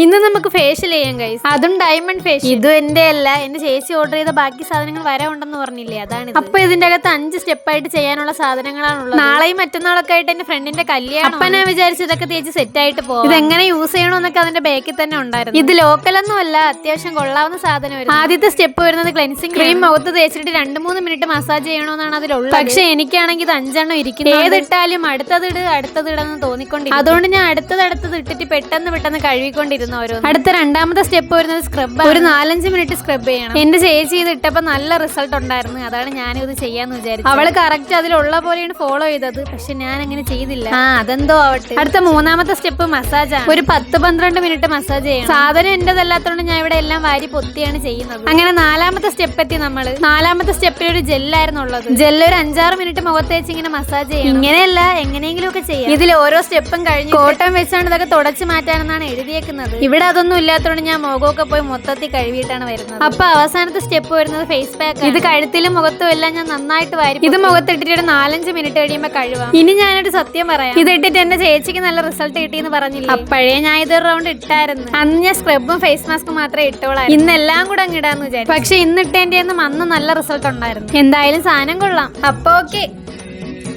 ഇന്ന് നമുക്ക് ഫേഷ്യൽ ചെയ്യാൻ ഗൈസ്, അതും ഡയമണ്ട് ഫേഷ്യൽ. ഇതും എന്റെ അല്ല, എന്റെ ചേച്ചി ഓർഡർ ചെയ്ത ബാക്കി സാധനങ്ങൾ വരാനുണ്ടെന്ന് പറഞ്ഞില്ലേ, അതാണ്. അപ്പൊ ഇതിന്റെ അകത്ത് 5 സ്റ്റെപ്പായിട്ട് ചെയ്യാനുള്ള സാധനങ്ങളാണുള്ളത്. നാളെയും മറ്റന്നാളൊക്കെ ആയിട്ട് എന്റെ ഫ്രണ്ടിന്റെ കല്യാണം. അപ്പൊ ഞാൻ വിചാരിച്ചു ഇതൊക്കെ തേച്ച് സെറ്റ് ആയിട്ട് പോകും. ഇതെങ്ങനെ യൂസ് ചെയ്യണമെന്നൊക്കെ അതിന്റെ ബാക്കിൽ തന്നെ ഉണ്ടായിരുന്നു. ഇത് ലോക്കലൊന്നും അല്ല, അത്യാവശ്യം കൊള്ളാവുന്ന സാധനം. ആദ്യത്തെ സ്റ്റെപ്പ് വരുന്നത് ക്ലെൻസിങ് ക്രീം മുഖത്ത് തേച്ചിട്ട് 2-3 മിനിറ്റ് മസാജ് ചെയ്യണമെന്നാണ് അതിലുള്ളത്. പക്ഷെ എനിക്കാണെങ്കിൽ ഇത് 5 എണ്ണം ഇരിക്കുന്നു. ഏതിട്ടാലും അടുത്തതിടെന്ന് തോന്നിക്കൊണ്ടിരിക്കും. അതുകൊണ്ട് ഞാൻ അടുത്തത് ഇട്ടിട്ട് പെട്ടെന്ന് കഴുകിക്കൊണ്ടിരുന്നു. അടുത്ത രണ്ടാമത്തെ സ്റ്റെപ്പ് വരുന്നത് സ്ക്രബ്. ഒരു 4-5 മിനിറ്റ് സ്ക്രബ് ചെയ്യണം. എന്റെ ചേച്ചി ഇത് ഇട്ടപ്പോ നല്ല റിസൾട്ട് ഉണ്ടായിരുന്നു, അതാണ് ഞാനിത് ചെയ്യാന്ന് വിചാരിച്ചു. അവള് കറക്റ്റ് അതിലുള്ള പോലെയാണ് ഫോളോ ചെയ്തത്, പക്ഷെ ഞാൻ അങ്ങനെ ചെയ്തില്ല. അതെന്തോ ആവട്ടെ. അടുത്ത 3-ാമത്തെ സ്റ്റെപ്പ് മസാജ് ആണ്. ഒരു 10-12 മിനിറ്റ് മസാജ് ചെയ്യണം. സാധനം എന്റേതല്ലാത്തോണ്ട് ഞാൻ ഇവിടെ എല്ലാം വാരി പൊത്തിയാണ് ചെയ്യുന്നത്. അങ്ങനെ 4-ാമത്തെ സ്റ്റെപ്പ് എത്തി നമ്മള്. 4-ാമത്തെ സ്റ്റെപ്പിൽ ഒരു ജെല്ലായിരുന്നു ഉള്ളത്. ജെല്ല് ഒരു 5-6 മിനിറ്റ് മുഖത്തേച്ച് ഇങ്ങനെ മസാജ് ചെയ്യണം. ഇങ്ങനെയല്ല, എങ്ങനെയെങ്കിലും ഒക്കെ ചെയ്യാം. ഇതിൽ ഓരോ സ്റ്റെപ്പും കഴിഞ്ഞ് കോട്ടം വെച്ചാണ് ഇതൊക്കെ തുടച്ചു മാറ്റാനെന്നാണ് എഴുതിയേക്കുന്നത്. ഇവിടെ അതൊന്നും ഇല്ലാത്തതുകൊണ്ട് ഞാൻ മുഖമൊക്കെ പോയി മൊത്തത്തിൽ കഴുകിയിട്ടാണ് വരുന്നത്. അപ്പൊ അവസാനത്തെ സ്റ്റെപ്പ് വരുന്നത് ഫേസ് പാക്ക്. ഇത് കഴുത്തിലും മുഖത്തും എല്ലാം ഞാൻ നന്നായിട്ട് വാരി ഇത് മുഖത്തിട്ടിട്ട് ഒരു 4-5 മിനിറ്റ് കഴിയുമ്പോ കഴുകാം. ഇനി ഞാനൊരു സത്യം പറയാം, ഇത് ഇട്ടിട്ട് എന്റെ ചേച്ചിക്ക് നല്ല റിസൾട്ട് കിട്ടിയെന്ന് പറഞ്ഞില്ല. അപ്പോഴേ ഞാൻ ഇതൊരു റൗണ്ട് ഇട്ടായിരുന്നു. അന്ന് ഞാൻ സ്ക്രബും ഫേസ് മാസ്കും മാത്രമേ ഇട്ടോളാം. ഇന്നെല്ലാം കൂടെ അങ്ങ് ഇടാന്ന് വിചാരിച്ചു. പക്ഷെ ഇന്നിട്ടേന്റെ അന്ന് നല്ല റിസൾട്ട് ഉണ്ടായിരുന്നു. എന്തായാലും സാധനം കൊള്ളാം. അപ്പൊ ഓക്കെ.